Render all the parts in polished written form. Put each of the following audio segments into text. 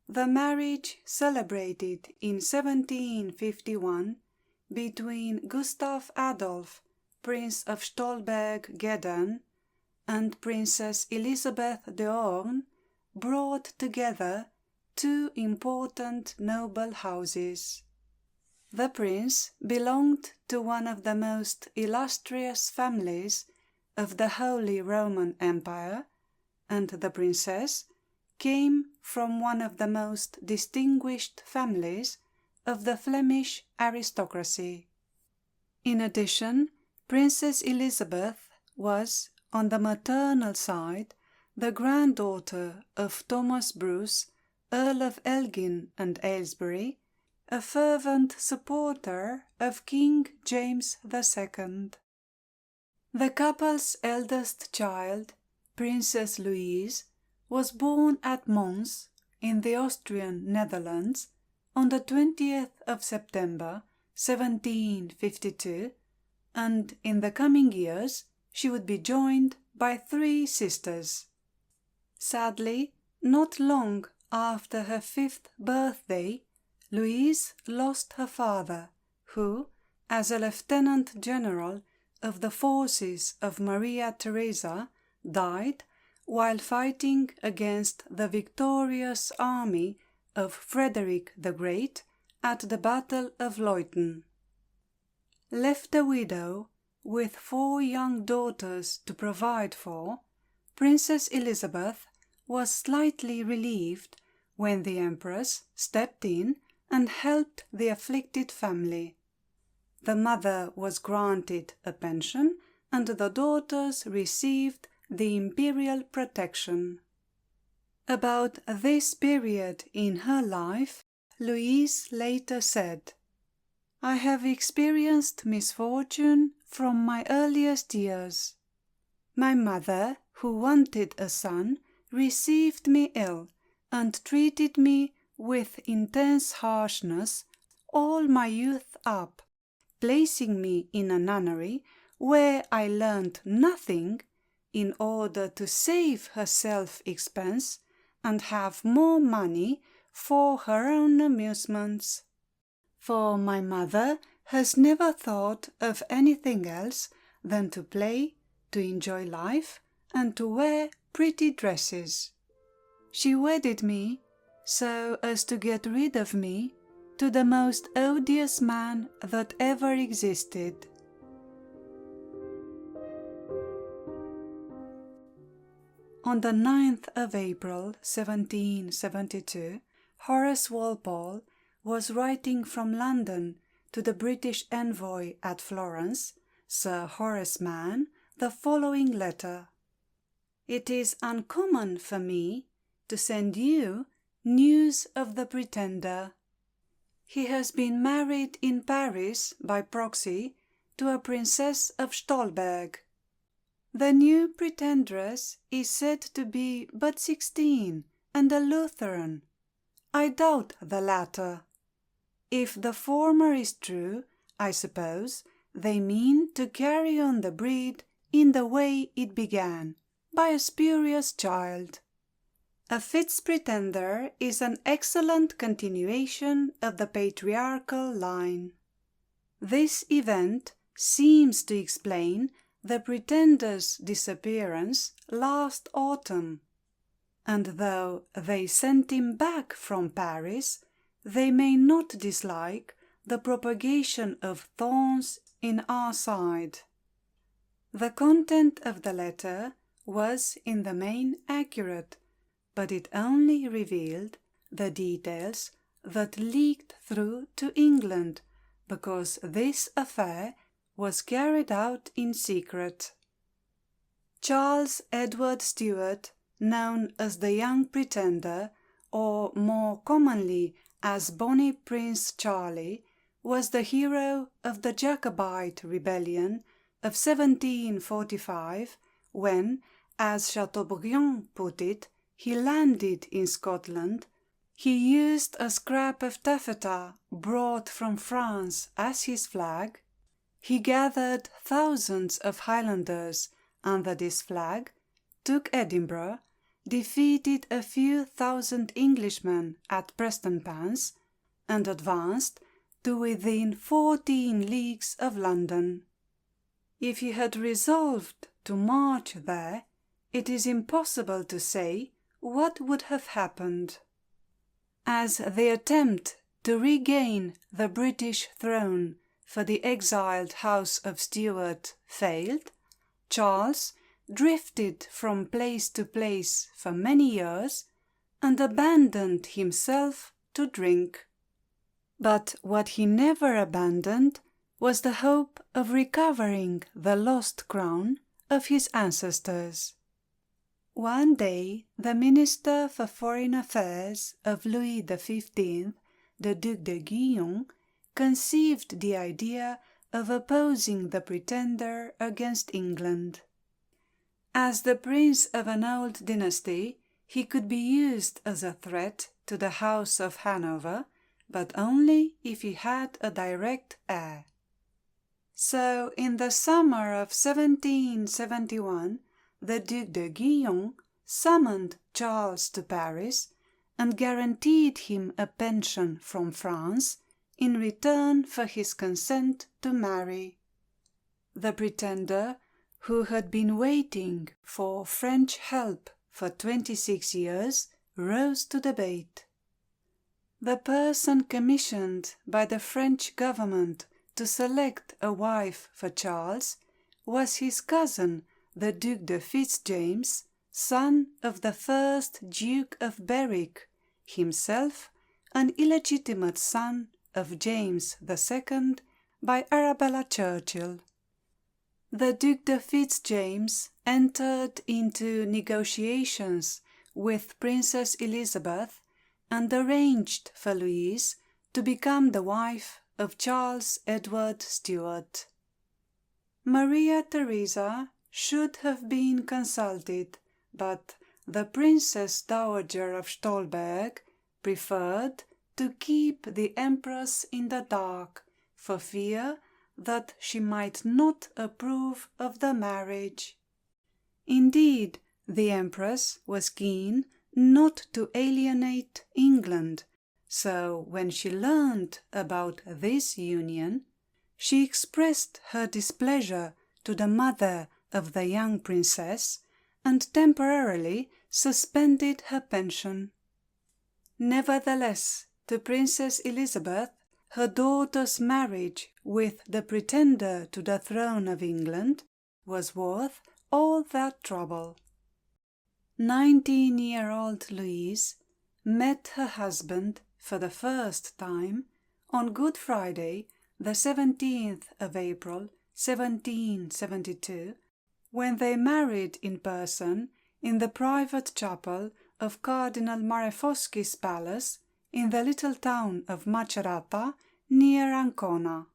the marriage celebrated in 1751 between Gustav Adolf, Prince of Stolberg-Gedern, and Princess Elizabeth de Horn brought together two important noble houses. The prince belonged to one of the most illustrious families of the Holy Roman Empire, and the princess came from one of the most distinguished families of the Flemish aristocracy. In addition, Princess Elizabeth was, on the maternal side, the granddaughter of Thomas Bruce, Earl of Elgin and Aylesbury, a fervent supporter of King James II. The couple's eldest child, Princess Louise, was born at Mons, in the Austrian Netherlands, on the 20th of September 1752, and in the coming years she would be joined by 3 sisters. Sadly, not long after her 5th birthday, Louise lost her father, who, as a lieutenant general of the forces of Maria Theresa, died while fighting against the victorious army of Frederick the Great at the Battle of Leuthen. Left a widow with 4 young daughters to provide for, Princess Elizabeth was slightly relieved when the Empress stepped in and helped the afflicted family. The mother was granted a pension, and the daughters received the imperial protection. About this period in her life, Louise later said, "I have experienced misfortune from my earliest years. My mother, who wanted a son, received me ill and treated me with intense harshness all my youth up, placing me in a nunnery where I learnt nothing, in order to save herself expense and have more money for her own amusements. For my mother has never thought of anything else than to play, to enjoy life, and to wear pretty dresses. She wedded me so as to get rid of me to the most odious man that ever existed." On the 9th of April 1772, Horace Walpole was writing from London to the British envoy at Florence, Sir Horace Mann, the following letter: "It is uncommon for me to send you news of the Pretender. He has been married in Paris by proxy to a Princess of Stolberg. The new Pretendress is said to be but 16 and a Lutheran. I doubt the latter. If the former is true, I suppose they mean to carry on the breed in the way it began, by a spurious child. A Fitz Pretender is an excellent continuation of the patriarchal line. This event seems to explain the Pretender's disappearance last autumn, and though they sent him back from Paris, they may not dislike the propagation of thorns in our side." The content of the letter was in the main accurate, but it only revealed the details that leaked through to England, because this affair was carried out in secret. Charles Edward Stuart, known as the Young Pretender, or more commonly as Bonnie Prince Charlie, was the hero of the Jacobite rebellion of 1745, when, as Chateaubriand put it, he landed in Scotland. He used a scrap of taffeta brought from France as his flag. He gathered thousands of Highlanders under this flag, took Edinburgh, defeated a few thousand Englishmen at Prestonpans, and advanced to within 14 leagues of London. If he had resolved to march there, it is impossible to say what would have happened. As the attempt to regain the British throne for the exiled House of Stuart failed, Charles drifted from place to place for many years and abandoned himself to drink. But what he never abandoned was the hope of recovering the lost crown of his ancestors. One day the Minister for Foreign Affairs of Louis XV, the Duc de Guyon, conceived the idea of opposing the Pretender against England. As the prince of an old dynasty, he could be used as a threat to the House of Hanover, but only if he had a direct heir. So, in the summer of 1771, the Duc de Guyon summoned Charles to Paris and guaranteed him a pension from France in return for his consent to marry. The Pretender, who had been waiting for French help for 26 years, rose to the bait. The person commissioned by the French government to select a wife for Charles was his cousin, the Duc de Fitzjames, son of the first Duke of Berwick, himself an illegitimate son of James II by Arabella Churchill. The Duc de Fitzjames entered into negotiations with Princess Elizabeth and arranged for Louise to become the wife of Charles Edward Stuart. Maria Theresa should have been consulted, but the Princess Dowager of Stolberg preferred to keep the Empress in the dark for fear that she might not approve of the marriage. Indeed, the Empress was keen not to alienate England, so when she learned about this union, she expressed her displeasure to the mother of the young princess and temporarily suspended her pension. Nevertheless, to Princess Elizabeth, her daughter's marriage with the Pretender to the throne of England was worth all that trouble. 19-year-old Louise met her husband for the first time on Good Friday, the 17th of April, 1772, when they married in person in the private chapel of Cardinal Marefoschi's palace in the little town of Macerata near Ancona.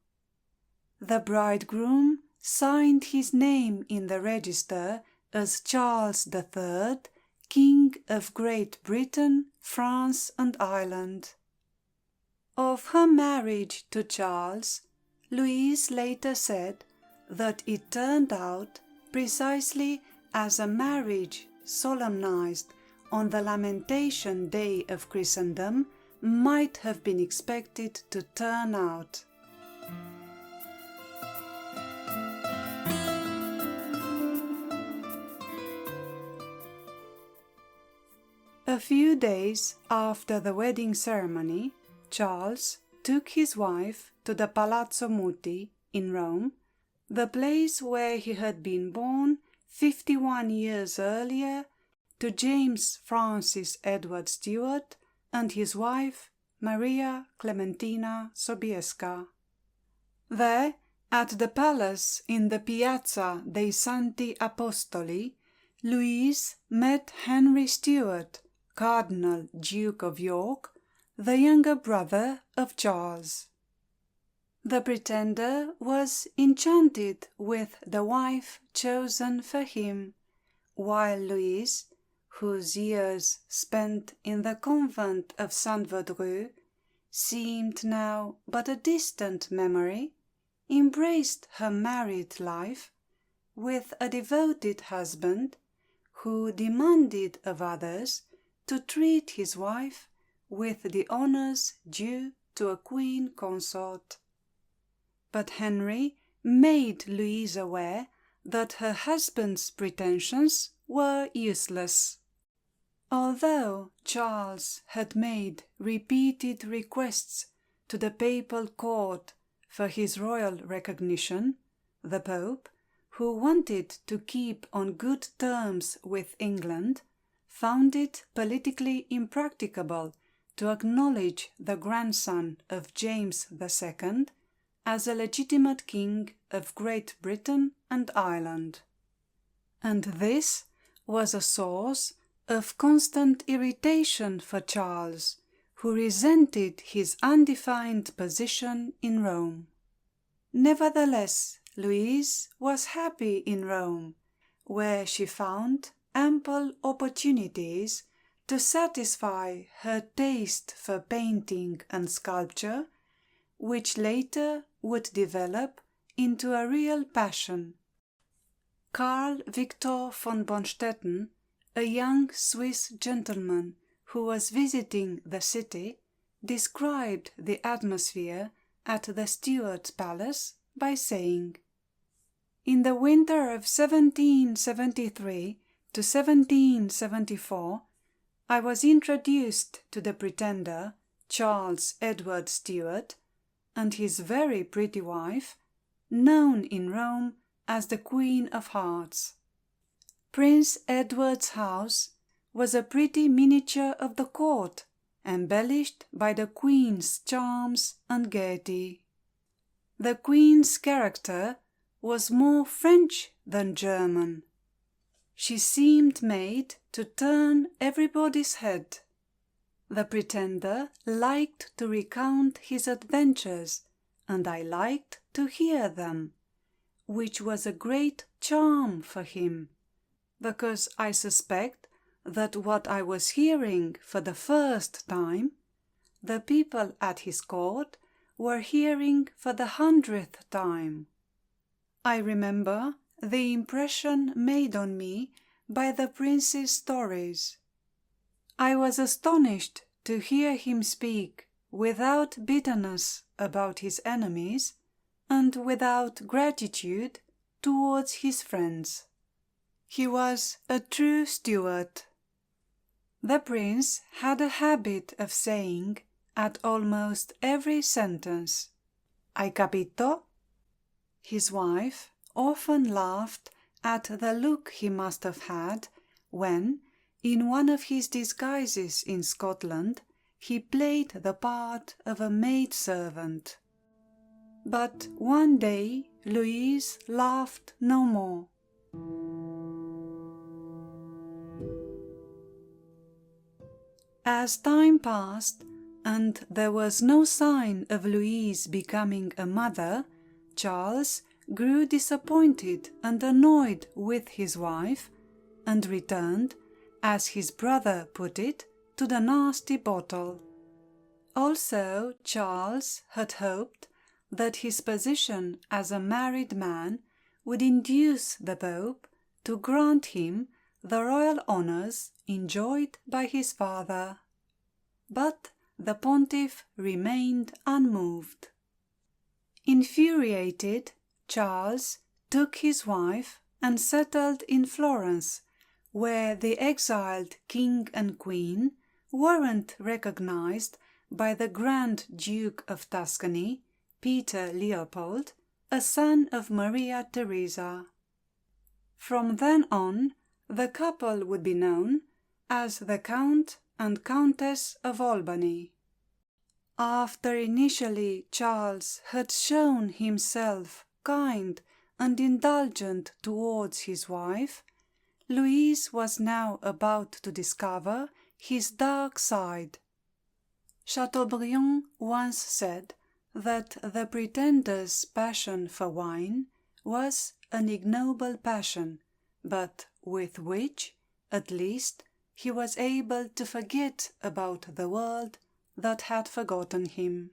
The bridegroom signed his name in the register as Charles III, King of Great Britain, France and Ireland. Of her marriage to Charles, Louise later said that it turned out precisely as a marriage solemnized on the Lamentation Day of Christendom might have been expected to turn out. A few days after the wedding ceremony, Charles took his wife to the Palazzo Muti in Rome, the place where he had been born 51 years earlier, to James Francis Edward Stuart and his wife Maria Clementina Sobieska. There, at the palace in the Piazza dei Santi Apostoli, Louise met Henry Stuart, Cardinal Duke of York, the younger brother of Charles. The Pretender was enchanted with the wife chosen for him, while Louise, whose years spent in the convent of Saint-Vaudreux seemed now but a distant memory, embraced her married life with a devoted husband who demanded of others to treat his wife with the honours due to a queen consort. But Henry made Louise aware that her husband's pretensions were useless. Although Charles had made repeated requests to the papal court for his royal recognition, the Pope, who wanted to keep on good terms with England, found it politically impracticable to acknowledge the grandson of James II as a legitimate king of Great Britain and Ireland. And this was a source of constant irritation for Charles, who resented his undefined position in Rome. Nevertheless, Louise was happy in Rome, where she found ample opportunities to satisfy her taste for painting and sculpture, which later would develop into a real passion. Carl Victor von Bonstetten, a young Swiss gentleman who was visiting the city, described the atmosphere at the Stuart Palace by saying, "In the winter of 1773 to 1774, I was introduced to the pretender, Charles Edward Stuart, and his very pretty wife, known in Rome as the Queen of Hearts. Prince Edward's house was a pretty miniature of the court, embellished by the Queen's charms and gaiety. The Queen's character was more French than German. She seemed made to turn everybody's head. The pretender liked to recount his adventures, and I liked to hear them, which was a great charm for him, because I suspect that what I was hearing for the first time, the people at his court were hearing for the 100th time. I remember the impression made on me by the prince's stories. I was astonished to hear him speak without bitterness about his enemies and without gratitude towards his friends. He was a true Stuart." The prince had a habit of saying at almost every sentence, "Hai capito?" His wife often laughed at the look he must have had when, in one of his disguises in Scotland, he played the part of a maidservant. But one day Louise laughed no more. As time passed, and there was no sign of Louise becoming a mother, Charles grew disappointed and annoyed with his wife, and returned, as his brother put it, to the nasty bottle. Also, Charles had hoped that his position as a married man would induce the Pope to grant him the royal honours enjoyed by his father. But the pontiff remained unmoved. Infuriated, Charles took his wife and settled in Florence, where the exiled king and queen weren't recognized by the Grand Duke of Tuscany, Peter Leopold, a son of Maria Theresa. From then on, the couple would be known as the Count and Countess of Albany. After initially Charles had shown himself kind and indulgent towards his wife, Louise was now about to discover his dark side. Chateaubriand once said that the pretender's passion for wine was an ignoble passion, but with which, at least, he was able to forget about the world that had forgotten him.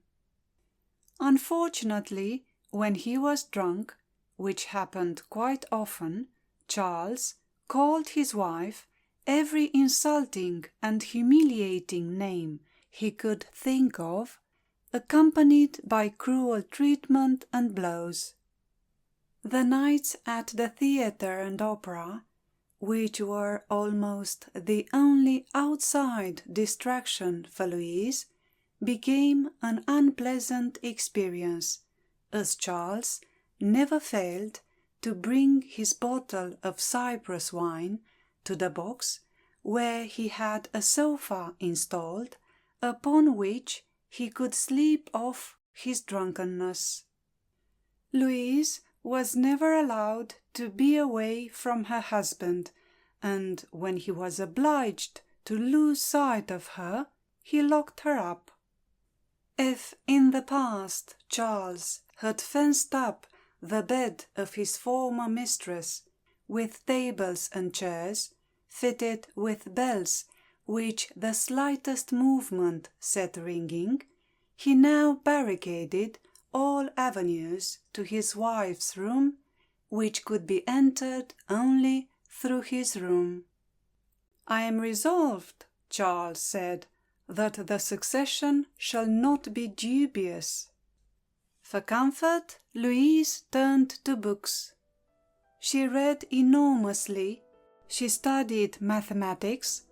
Unfortunately, when he was drunk, which happened quite often, Charles, called his wife every insulting and humiliating name he could think of, accompanied by cruel treatment and blows. The nights at the theatre and opera, which were almost the only outside distraction for Louise, became an unpleasant experience, as Charles never failed to bring his bottle of Cyprus wine to the box where he had a sofa installed upon which he could sleep off his drunkenness. Louise was never allowed to be away from her husband, and when he was obliged to lose sight of her, he locked her up. If in the past Charles had fenced up the bed of his former mistress with tables and chairs fitted with bells which the slightest movement set ringing, he now barricaded all avenues to his wife's room, which could be entered only through his room. "I am resolved," Charles said, "that the succession shall not be dubious." For comfort, Louise turned to books. She read enormously, she studied mathematics,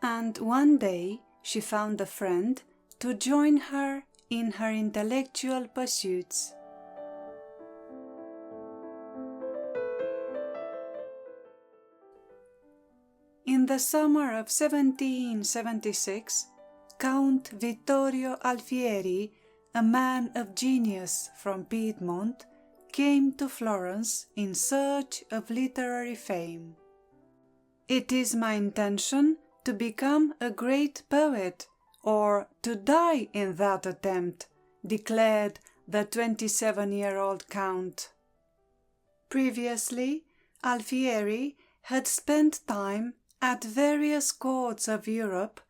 and one day she found a friend to join her in her intellectual pursuits. In the summer of 1776, Count Vittorio Alfieri, a man of genius from Piedmont, came to Florence in search of literary fame. "It is my intention to become a great poet, or to die in that attempt," declared the 27-year-old Count. Previously, Alfieri had spent time at various courts of Europe,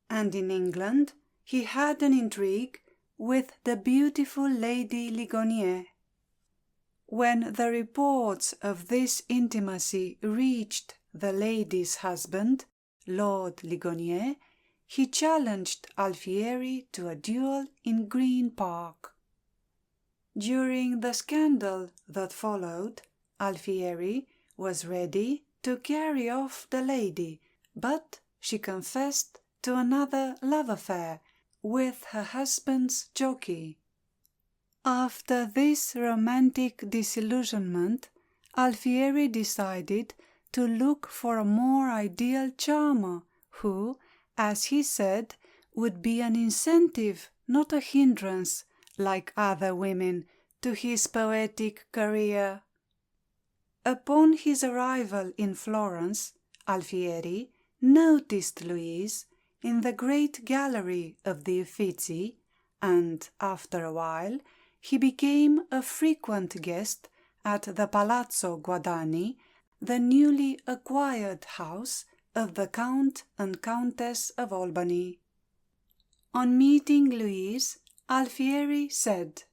and in England he had an intrigue with the beautiful Lady Ligonier. When the reports of this intimacy reached the lady's husband, Lord Ligonier, he challenged Alfieri to a duel in Green Park. During the scandal that followed, Alfieri was ready to carry off the lady, but she confessed to another love affair with her husband's jockey. After this romantic disillusionment, Alfieri decided to look for a more ideal charmer who, as he said, would be an incentive, not a hindrance, like other women, to his poetic career. Upon his arrival in Florence, Alfieri noticed Louise in the great gallery of the Uffizi, and after a while he became a frequent guest at the Palazzo Guadagni, the newly acquired house of the Count and Countess of Albany. On meeting Louise, Alfieri said,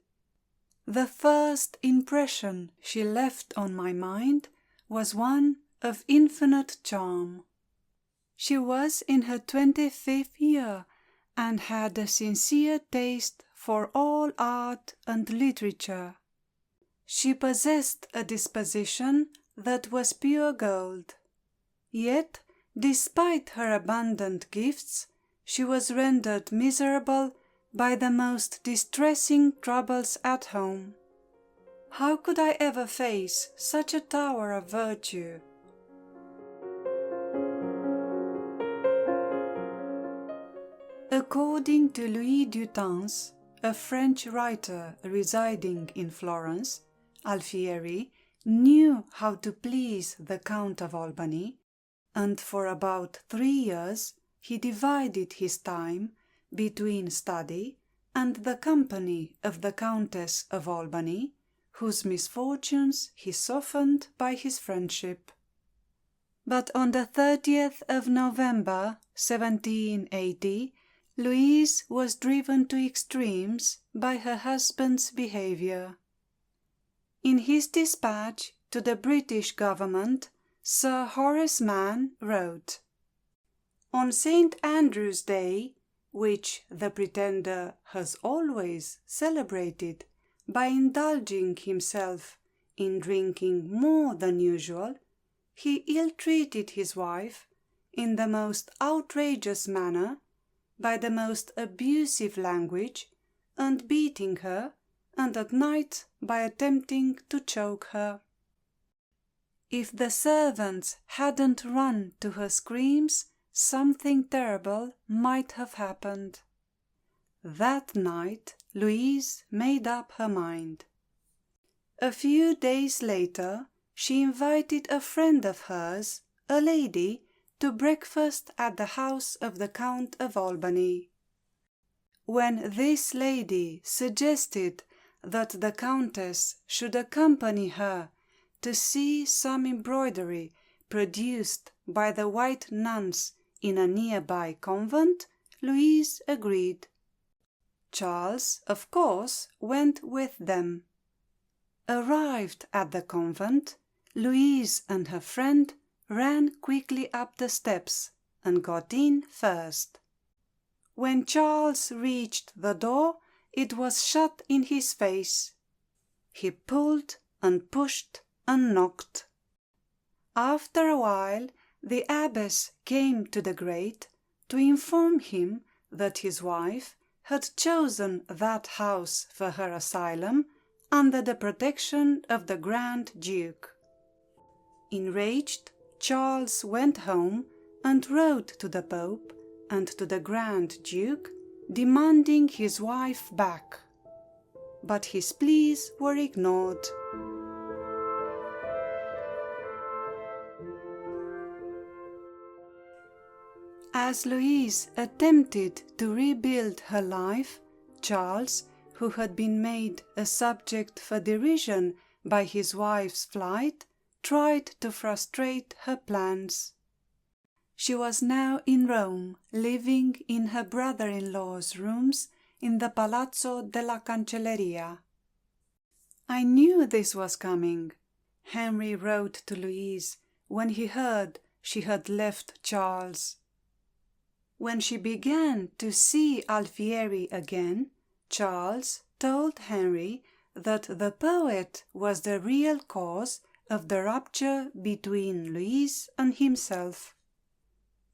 "The first impression she left on my mind was one of infinite charm. She was in her 25th year and had a sincere taste for all art and literature. She possessed a disposition that was pure gold. Yet, despite her abundant gifts, she was rendered miserable by the most distressing troubles at home. How could I ever face such a tower of virtue?" According to Louis Dutens, a French writer residing in Florence, Alfieri knew how to please the Count of Albany, and for about 3 years he divided his time between study and the company of the Countess of Albany, whose misfortunes he softened by his friendship. But on the 30th of November, 1780, Louise was driven to extremes by her husband's behaviour. In his dispatch to the British government, Sir Horace Mann wrote, "On St. Andrew's Day, which the Pretender has always celebrated by indulging himself in drinking more than usual, he ill-treated his wife in the most outrageous manner, by the most abusive language, and beating her, and at night by attempting to choke her. If the servants hadn't run to her screams, something terrible might have happened." That night Louise made up her mind. A few days later she invited a friend of hers, a lady, to breakfast at the house of the Count of Albany. When this lady suggested that the Countess should accompany her to see some embroidery produced by the white nuns in a nearby convent, Louise agreed. Charles, of course, went with them. Arrived at the convent, Louise and her friend ran quickly up the steps and got in first. When Charles reached the door, it was shut in his face. He pulled and pushed and knocked. After a while, the abbess came to the grate to inform him that his wife had chosen that house for her asylum under the protection of the Grand Duke. Enraged, Charles went home and wrote to the Pope and to the Grand Duke, demanding his wife back. But his pleas were ignored. As Louise attempted to rebuild her life, Charles, who had been made a subject for derision by his wife's flight, tried to frustrate her plans. She was now in Rome, living in her brother-in-law's rooms in the Palazzo della Cancelleria. "I knew this was coming," Henry wrote to Louise when he heard she had left Charles. When she began to see Alfieri again, Charles told Henry that the poet was the real cause of the rupture between Louise and himself.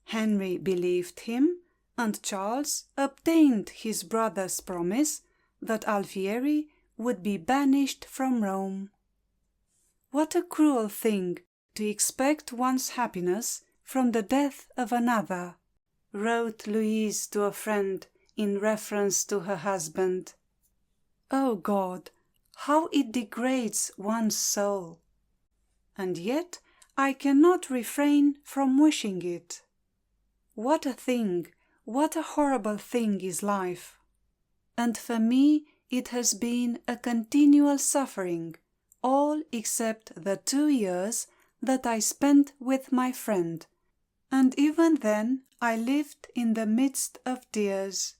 Henry believed him, and Charles obtained his brother's promise that Alfieri would be banished from Rome. What a cruel thing to expect one's happiness from the death of another, wrote Louise to a friend in reference to her husband. Oh God, how it degrades one's soul! And yet I cannot refrain from wishing it. What a thing, what a horrible thing is life! And for me it has been a continual suffering, all except the 2 years that I spent with my friend, and even then I lived in the midst of tears.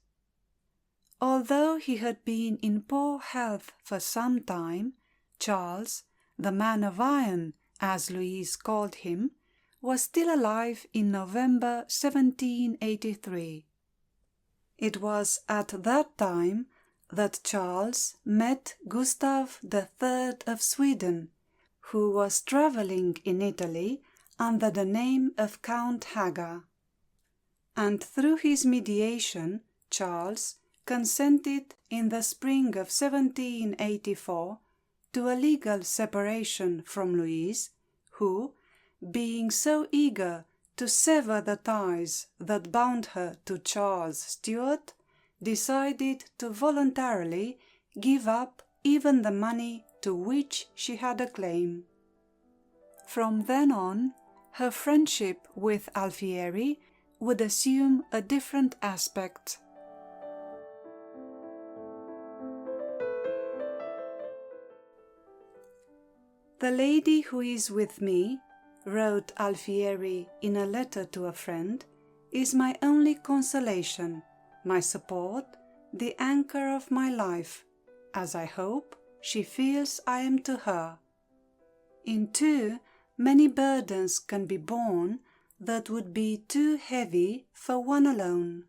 Although he had been in poor health for some time, Charles, the man of iron, as Louise called him, was still alive in November 1783. It was at that time that Charles met Gustav III of Sweden, who was travelling in Italy under the name of Count Haga. And through his mediation, Charles consented in the spring of 1784 to a legal separation from Louise, who, being so eager to sever the ties that bound her to Charles Stuart, decided to voluntarily give up even the money to which she had a claim. From then on, her friendship with Alfieri would assume a different aspect. "The lady who is with me," wrote Alfieri in a letter to a friend, "is my only consolation, my support, the anchor of my life, as I hope she feels I am to her. In 2 many burdens can be borne that would be too heavy for one alone.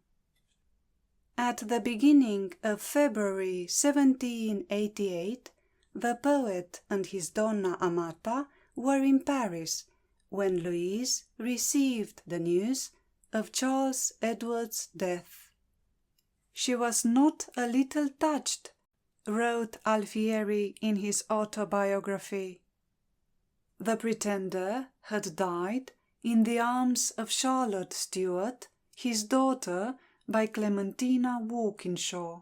At the beginning of February 1788, the poet and his donna amata were in Paris when Louise received the news of Charles Edward's death. She was not a little touched, wrote Alfieri in his autobiography. The Pretender had died in the arms of Charlotte Stuart, his daughter by Clementina Walkinshaw.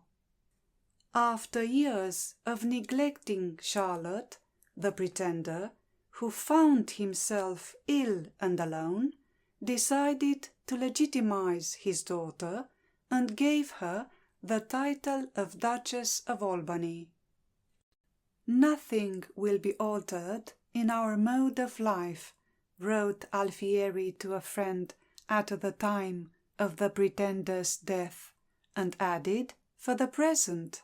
After years of neglecting Charlotte, the Pretender, who found himself ill and alone, decided to legitimize his daughter and gave her the title of Duchess of Albany. "Nothing will be altered in our mode of life," wrote Alfieri to a friend at the time of the Pretender's death, and added, "for the present."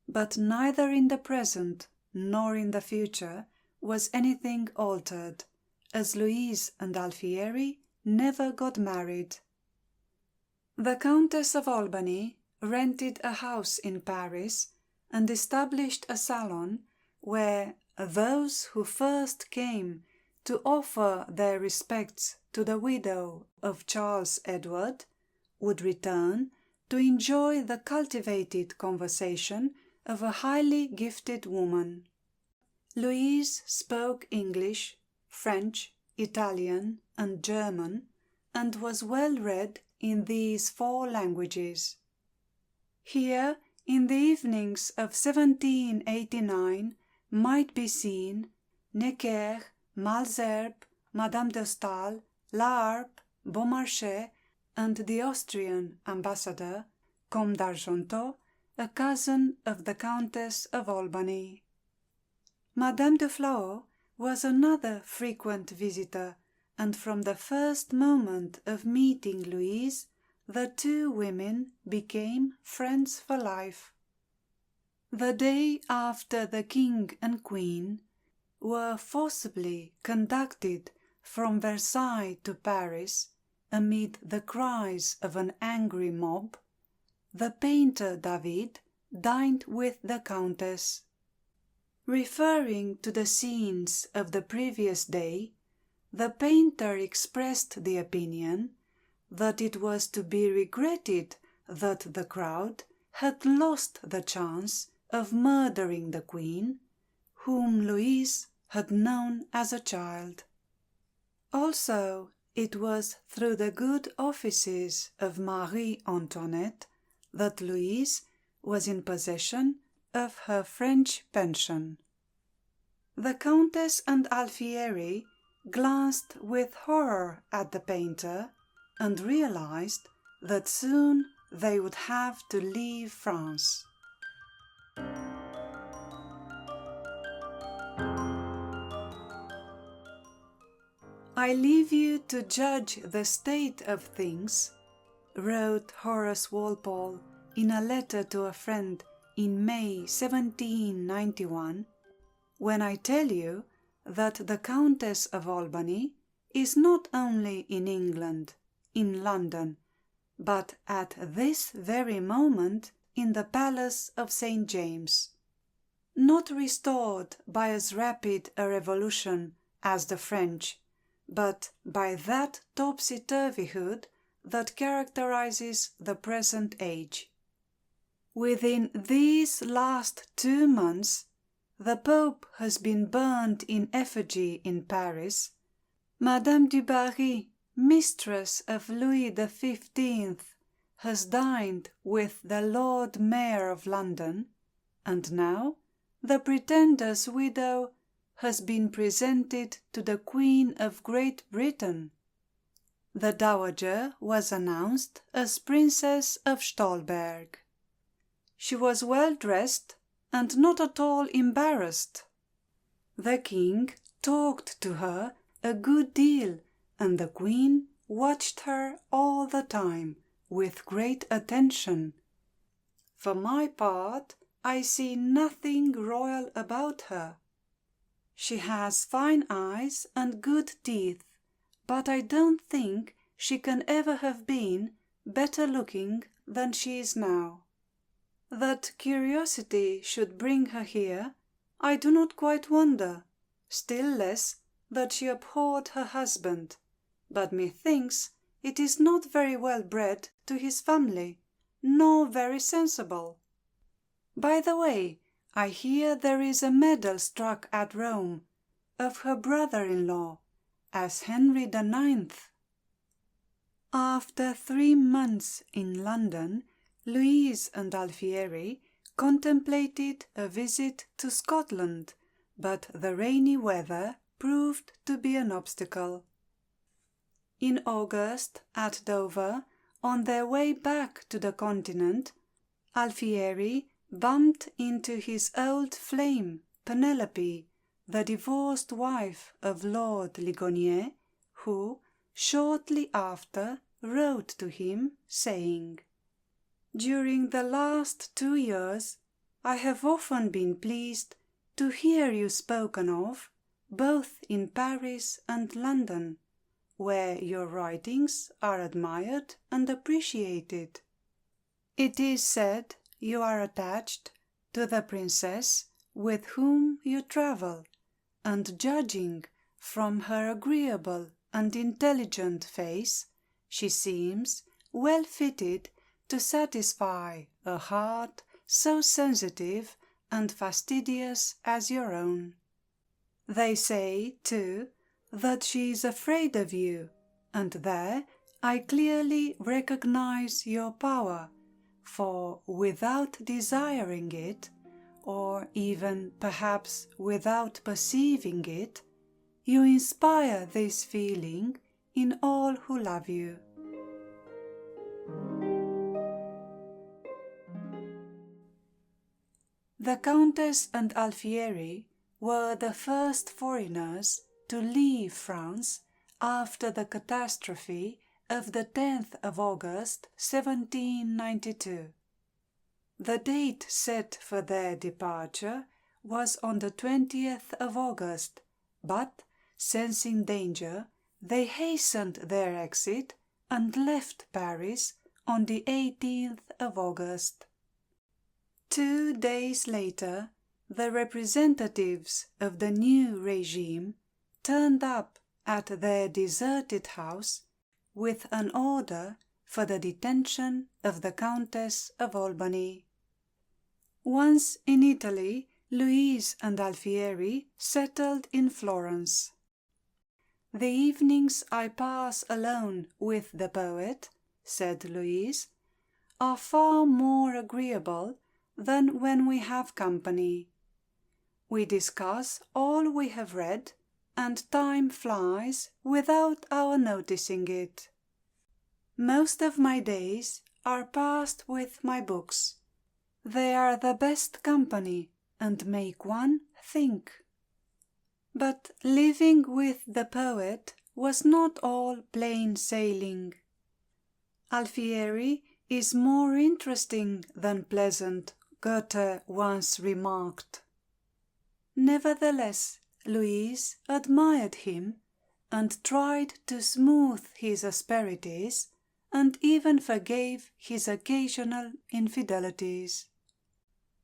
But neither in the present nor in the future was anything altered, as Louise and Alfieri never got married. The Countess of Albany rented a house in Paris and established a salon where those who first came to offer their respects to the widow of Charles Edward would return to enjoy the cultivated conversation of a highly gifted woman. Louise spoke English, French, Italian, and German, and was well read in these 4 languages. Here, in the evenings of 1789, might be seen Necker, Malesherbes, Madame de Staël, La Harpe, Beaumarchais, and the Austrian ambassador, Comte d'Argenteau, a cousin of the Countess of Albany. Madame de Flahault was another frequent visitor, and from the first moment of meeting Louise, the 2 women became friends for life. The day after the King and Queen were forcibly conducted from Versailles to Paris amid the cries of an angry mob, the painter David dined with the Countess. Referring to the scenes of the previous day, the painter expressed the opinion that it was to be regretted that the crowd had lost the chance of murdering the Queen, whom Louise had known as a child. Also, it was through the good offices of Marie Antoinette that Louise was in possession of her French pension. The Countess and Alfieri glanced with horror at the painter and realized that soon they would have to leave France. "I leave you to judge the state of things," wrote Horace Walpole in a letter to a friend in May 1791, "when I tell you that the Countess of Albany is not only in England, in London, but at this very moment in the Palace of St. James, not restored by as rapid a revolution as the French, but by that topsy-turvyhood that characterizes the present age. Within these last 2 months, the Pope has been burned in effigy in Paris, Madame du Barry, mistress of Louis XV, has dined with the Lord Mayor of London, and now the Pretender's widow has been presented to the Queen of Great Britain. The Dowager was announced as Princess of Stolberg. She was well dressed and not at all embarrassed. The King talked to her a good deal, and the Queen watched her all the time with great attention. For my part, I see nothing royal about her. She has fine eyes and good teeth, but I don't think she can ever have been better looking than she is now. That curiosity should bring her here, I do not quite wonder, still less that she abhorred her husband, but methinks it is not very well bred to his family, nor very sensible. By the way, I hear there is a medal struck at Rome of her brother-in-law as Henry IX. After 3 months in London, Louise and Alfieri contemplated a visit to Scotland, but the rainy weather proved to be an obstacle. In August, at Dover, on their way back to the continent, Alfieri bumped into his old flame, Penelope, the divorced wife of Lord Ligonier, who, shortly after, wrote to him, saying, "During the last 2 years I have often been pleased to hear you spoken of, both in Paris and London, where your writings are admired and appreciated. It is said you are attached to the princess with whom you travel, and judging from her agreeable and intelligent face, she seems well fitted to satisfy a heart so sensitive and fastidious as your own. They say, too, that she is afraid of you, and there I clearly recognize your power, for without desiring it, or even perhaps without perceiving it, you inspire this feeling in all who love you." The Countess and Alfieri were the first foreigners to leave France after the catastrophe of the 10th of August, 1792. The date set for their departure was on the 20th of August, but, sensing danger, they hastened their exit and left Paris on the 18th of August. 2 days later, the representatives of the new regime turned up at their deserted house with an order for the detention of the Countess of Albany. Once in Italy, Louise and Alfieri settled in Florence. "The evenings I pass alone with the poet," said Louise, "are far more agreeable than when we have company. We discuss all we have read, and time flies without our noticing it. Most of my days are passed with my books. They are the best company and make one think." But living with the poet was not all plain sailing. "Alfieri is more interesting than pleasant," Goethe once remarked. Nevertheless, Louise admired him and tried to smooth his asperities, and even forgave his occasional infidelities.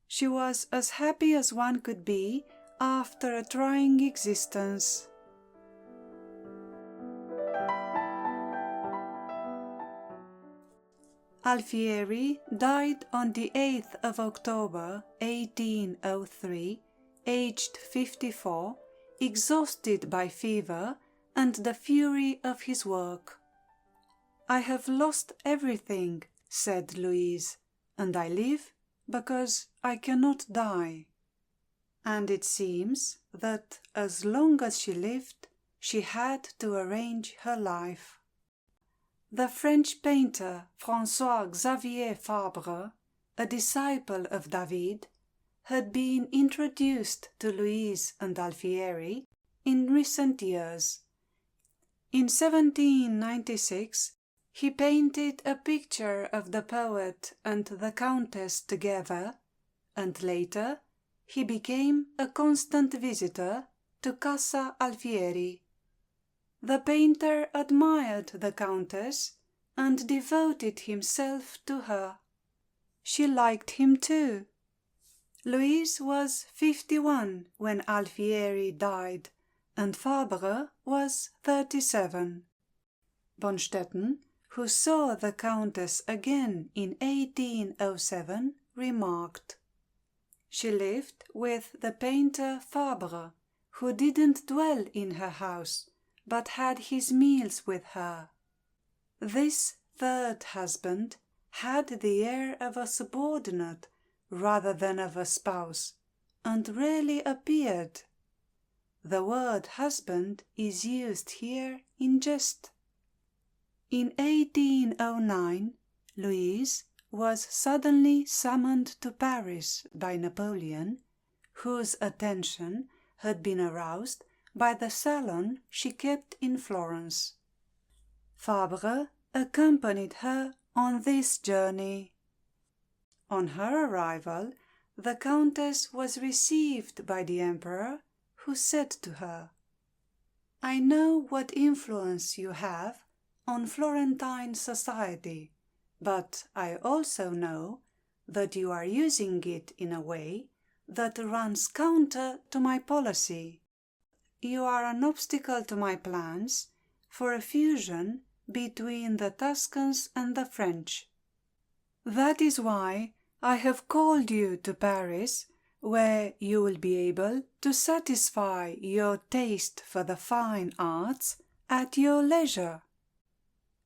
She was as happy as one could be after a trying existence. Alfieri died on the 8th of October 1803, aged 54, exhausted by fever and the fury of his work. "I have lost everything," said Louise, "and I live because I cannot die." And it seems that as long as she lived, she had to arrange her life. The French painter François-Xavier Fabre, a disciple of David, had been introduced to Louise and Alfieri in recent years. In 1796, he painted a picture of the poet and the Countess together, and later he became a constant visitor to Casa Alfieri. The painter admired the Countess and devoted himself to her. She liked him too. Louise was 51 when Alfieri died, and Fabre was 37. Bonstetten, who saw the Countess again in 1807, remarked, "She lived with the painter Fabre, who didn't dwell in her house, but had his meals with her." This third husband had the air of a subordinate rather than of a spouse, and rarely appeared. The word husband is used here in jest. In 1809, Louise was suddenly summoned to Paris by Napoleon, whose attention had been aroused by the salon she kept in Florence. Fabre accompanied her on this journey. On her arrival, the Countess was received by the Emperor, who said to her, "I know what influence you have on Florentine society, but I also know that you are using it in a way that runs counter to my policy. You are an obstacle to my plans for a fusion between the Tuscans and the French. That is why I have called you to Paris, where you will be able to satisfy your taste for the fine arts at your leisure."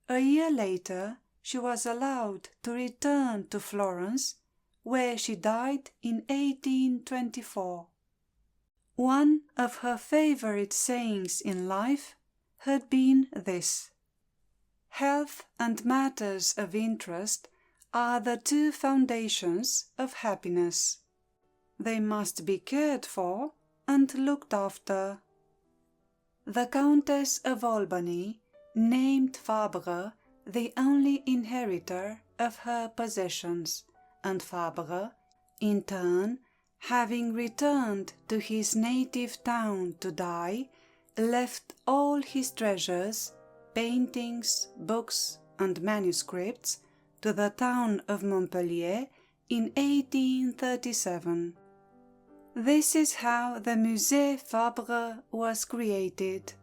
A year later, she was allowed to return to Florence, where she died in 1824. One of her favorite sayings in life had been this: "Health and matters of interest are the two foundations of happiness. They must be cared for and looked after." The Countess of Albany named Fabre the only inheritor of her possessions, and Fabre, in turn, having returned to his native town to die, left all his treasures, paintings, books, and manuscripts to the town of Montpellier in 1837. This is how the Musée Fabre was created.